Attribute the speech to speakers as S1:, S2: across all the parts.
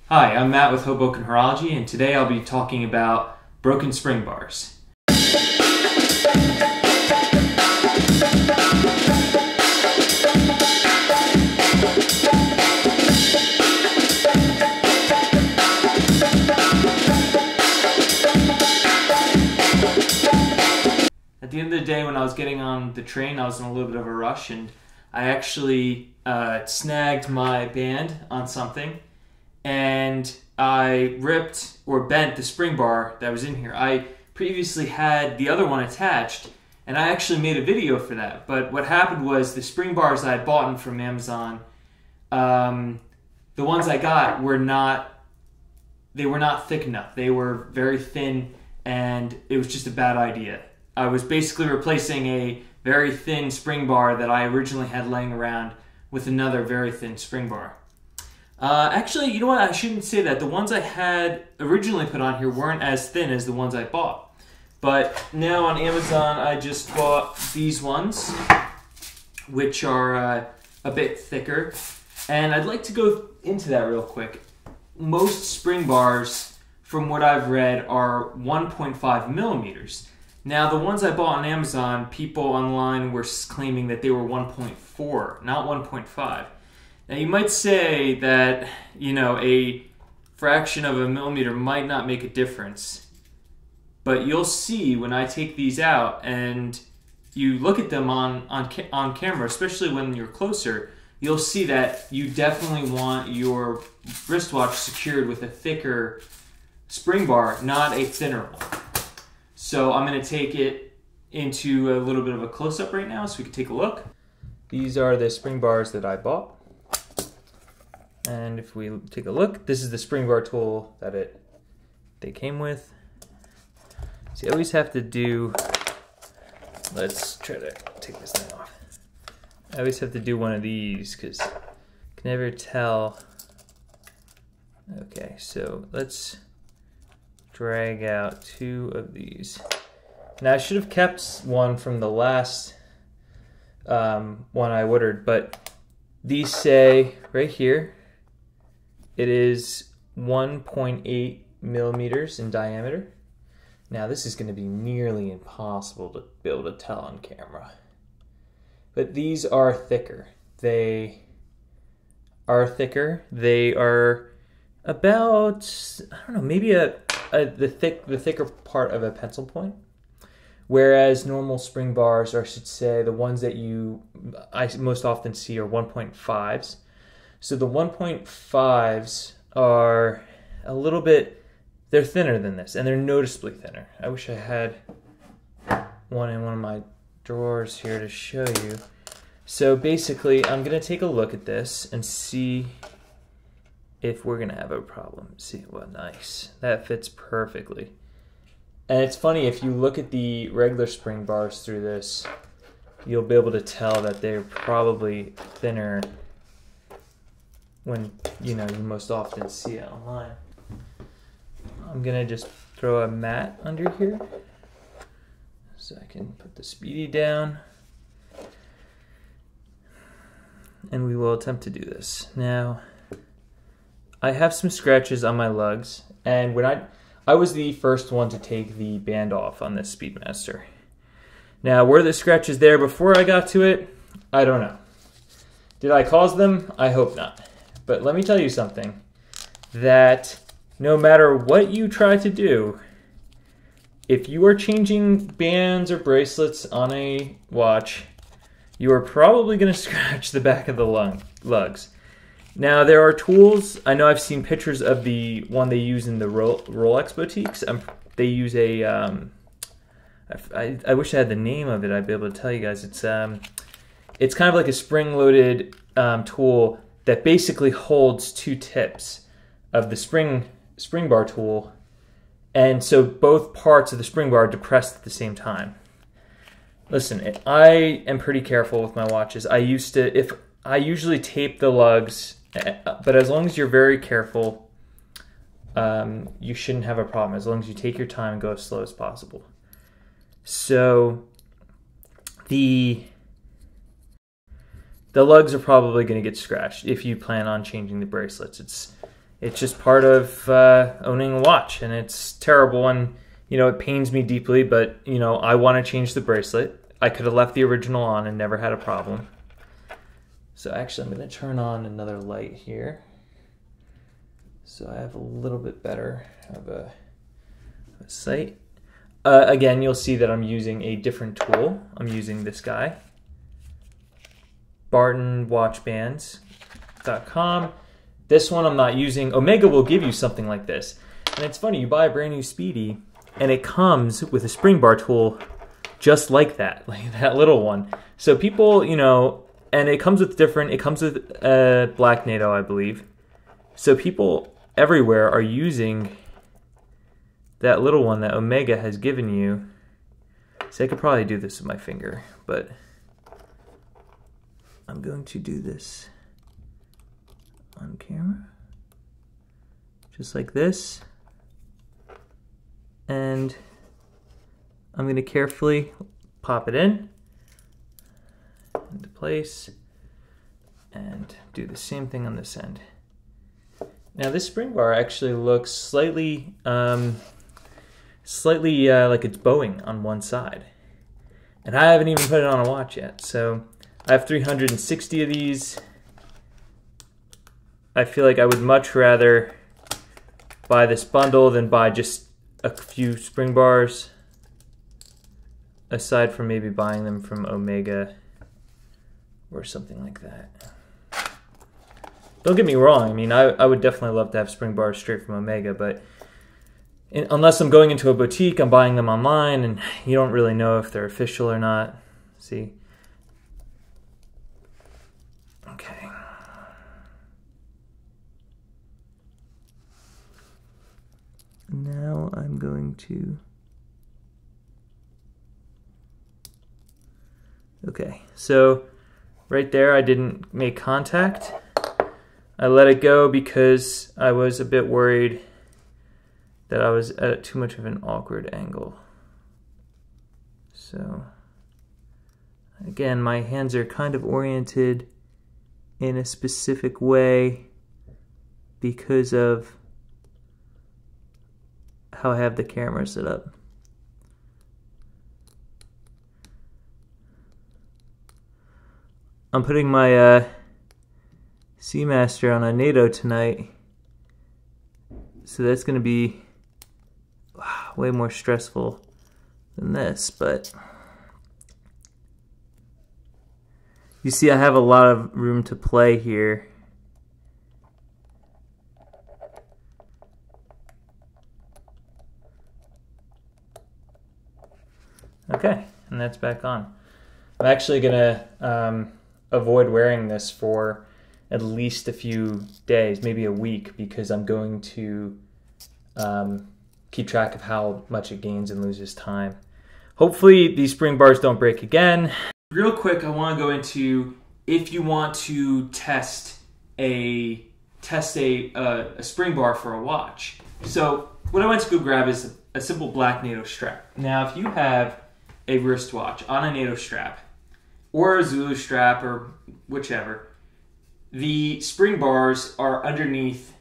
S1: Hi, I'm Matt with Hoboken Horology, and today I'll be talking about broken spring bars. At the end of the day, when I was getting on the train, I was in a little bit of a rush, and I actually snagged my band on something, and I ripped or bent the spring bar that was in here. I previously had the other one attached, and I actually made a video for that. But what happened was the spring bars I had bought from Amazon, the ones I got were not thick enough. They were very thin, and it was just a bad idea. I was basically replacing a very thin spring bar that I originally had laying around with another very thin spring bar. Actually, you know what? I shouldn't say that. The ones I had originally put on here weren't as thin as the ones I bought. But now on Amazon, I just bought these ones, which are a bit thicker. And I'd like to go into that real quick. Most spring bars, from what I've read, are 1.5 millimeters. Now, the ones I bought on Amazon, people online were claiming that they were 1.4, not 1.5. Now, you might say that, a fraction of a millimeter might not make a difference. But you'll see when I take these out and you look at them on camera, especially when you're closer, you'll see that you definitely want your wristwatch secured with a thicker spring bar, not a thinner one. So I'm going to take it into a little bit of a close-up right now so we can take a look. These are the spring bars that I bought. And if we take a look, this is the spring bar tool that they came with. So you always have to do, let's try to take this thing off. I always have to do one of these because I can never tell. Okay, so let's drag out two of these. Now I should have kept one from the last one I ordered, but these say right here, it is 1.8 millimeters in diameter. Now this is going to be nearly impossible to be able to tell on camera. But these are thicker. They are thicker. They are about, I don't know, maybe the thicker part of a pencil point. Whereas normal spring bars, or I should say the ones that I most often see are 1.5s. So the 1.5s are a little bit, they're thinner than this, and they're noticeably thinner. I wish I had one in one of my drawers here to show you. So basically, I'm going to take a look at this and see if we're going to have a problem. See, well, nice. That fits perfectly. And it's funny, if you look at the regular spring bars through this, you'll be able to tell that they're probably thinner when, you most often see it online. I'm going to just throw a mat under here so I can put the speedy down. And we will attempt to do this. Now, I have some scratches on my lugs, and when I was the first one to take the band off on this Speedmaster. Now, were the scratches there before I got to it? I don't know. Did I cause them? I hope not. But let me tell you something, that no matter what you try to do, if you are changing bands or bracelets on a watch, you are probably going to scratch the back of the lugs. Now, there are tools. I know I've seen pictures of the one they use in the Rolex boutiques. They use a, I wish I had the name of it. I'd be able to tell you guys. It's kind of like a spring-loaded tool that basically holds two tips of the spring bar tool, and so both parts of the spring bar are depressed at the same time. Listen, I am pretty careful with my watches. I usually tape the lugs, but as long as you're very careful, you shouldn't have a problem, as long as you take your time and go as slow as possible. So the lugs are probably going to get scratched if you plan on changing the bracelets. it's just part of owning a watch, and it's terrible, and you know, it pains me deeply, but you know, I want to change the bracelet. I could have left the original on and never had a problem. So actually, I'm going to turn on another light here, so I have a little bit better of a sight. Again, you'll see that I'm using a different tool. I'm using this guy, BartonWatchbands.com. This one I'm not using. Omega will give you something like this. And it's funny, you buy a brand new Speedy, and it comes with a spring bar tool just like that little one. So people, you know, and it comes with black NATO, I believe. So people everywhere are using that little one that Omega has given you. So I could probably do this with my finger, but I'm going to do this on camera, just like this, and I'm going to carefully pop it into place and do the same thing on this end. Now this spring bar actually looks slightly like it's bowing on one side, and I haven't even put it on a watch yet. So I have 360 of these. I feel like I would much rather buy this bundle than buy just a few spring bars, aside from maybe buying them from Omega or something like that. Don't get me wrong, I mean, I would definitely love to have spring bars straight from Omega, but unless I'm going into a boutique, I'm buying them online, and you don't really know if they're official or not. See? Okay. Now I'm going to... Okay, so right there I didn't make contact. I let it go because I was a bit worried that I was at too much of an awkward angle. So again, my hands are kind of oriented in a specific way because of how I have the camera set up. I'm putting my Seamaster on a NATO tonight, so that's going to be way more stressful than this, but you see I have a lot of room to play here. Okay, and that's back on. I'm actually gonna avoid wearing this for at least a few days, maybe a week, because I'm going to keep track of how much it gains and loses time. Hopefully these spring bars don't break again. Real quick, I want to go into if you want to test a spring bar for a watch. So what I went to go grab is a simple black NATO strap. Now if you have a wristwatch on a NATO strap or a Zulu strap or whichever, the spring bars are underneath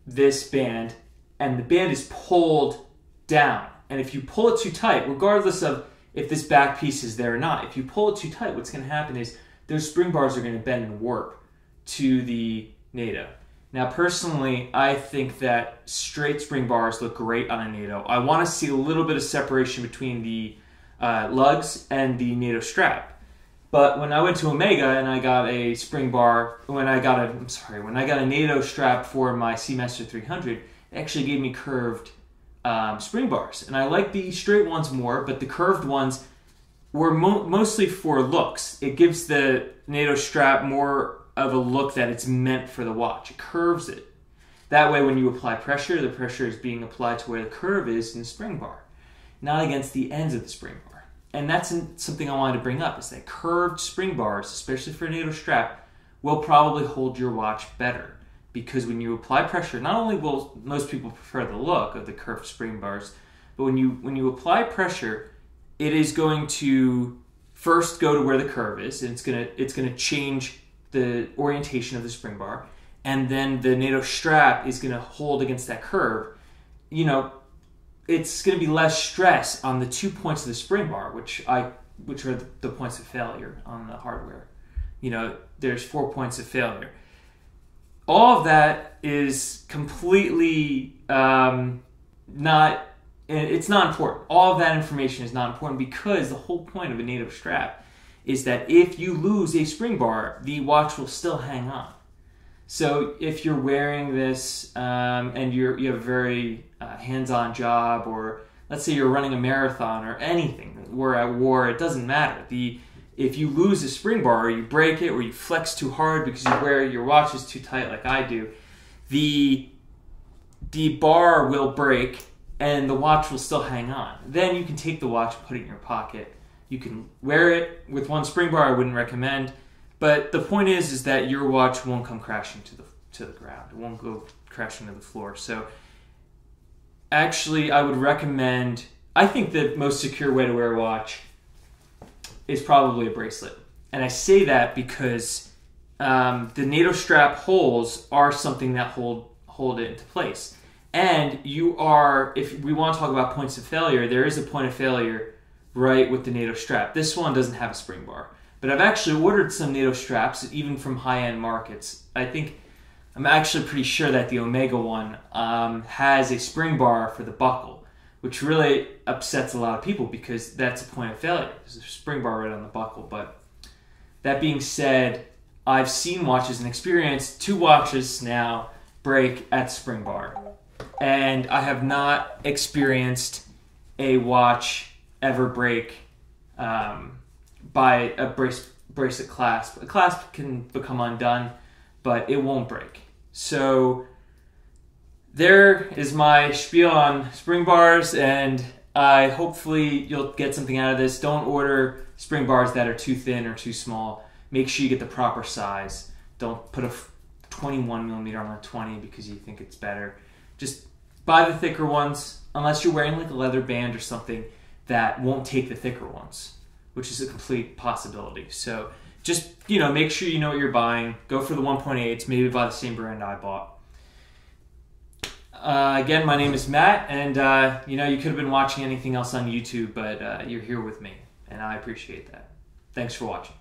S1: this band, and the band is pulled down. And if you pull it too tight, regardless of if this back piece is there or not, if you pull it too tight, what's going to happen is those spring bars are going to bend and warp to the NATO. Now, personally, I think that straight spring bars look great on a NATO. I want to see a little bit of separation between the lugs and the NATO strap. But when I went to Omega and I got a spring bar, when I got a NATO strap for my Seamaster 300, it actually gave me curved spring bars. And I like the straight ones more, but the curved ones were mostly for looks. It gives the NATO strap more of a look that it's meant for the watch. It curves it. That way when you apply pressure, the pressure is being applied to where the curve is in the spring bar, not against the ends of the spring bar. And that's something I wanted to bring up, is that curved spring bars, especially for a NATO strap, will probably hold your watch better. Because when you apply pressure, not only will most people prefer the look of the curved spring bars, but when you apply pressure, it is going to first go to where the curve is, and it's gonna change the orientation of the spring bar. and then the NATO strap is going to hold against that curve, it's going to be less stress on the 2 points of the spring bar, which are the points of failure on the hardware. There's 4 points of failure. All of that is completely it's not important. All of that information is not important because the whole point of a NATO strap is that if you lose a spring bar, the watch will still hang on. So if you're wearing this and you have a very hands-on job, or let's say you're running a marathon or anything, we're at war, it doesn't matter. If you lose a spring bar, or you break it, or you flex too hard because you wear your watch is too tight like I do, the bar will break and the watch will still hang on. Then you can take the watch and put it in your pocket. You can wear it with one spring bar. I wouldn't recommend. But the point is that your watch won't come crashing to the ground. It won't go crashing to the floor. So actually, I would recommend, I think the most secure way to wear a watch is probably a bracelet. And I say that because the NATO strap holes are something that hold it into place. And if we want to talk about points of failure, there is a point of failure right with the NATO strap. This one doesn't have a spring bar. But I've actually ordered some NATO straps, even from high-end markets. I'm actually pretty sure that the Omega one has a spring bar for the buckle, which really upsets a lot of people because that's a point of failure. There's a spring bar right on the buckle. But that being said, I've seen watches and experienced 2 watches now break at spring bar. And I have not experienced a watch ever break by a bracelet clasp. A clasp can become undone, but it won't break. So there is my spiel on spring bars, and hopefully you'll get something out of this. Don't order spring bars that are too thin or too small. Make sure you get the proper size. Don't put a 21 millimeter on a 20 because you think it's better. Just buy the thicker ones, unless you're wearing like a leather band or something that won't take the thicker ones, which is a complete possibility. So just, make sure you know what you're buying. Go for the 1.8s, maybe buy the same brand I bought. Again, my name is Matt, and you could have been watching anything else on YouTube, but you're here with me, and I appreciate that. Thanks for watching.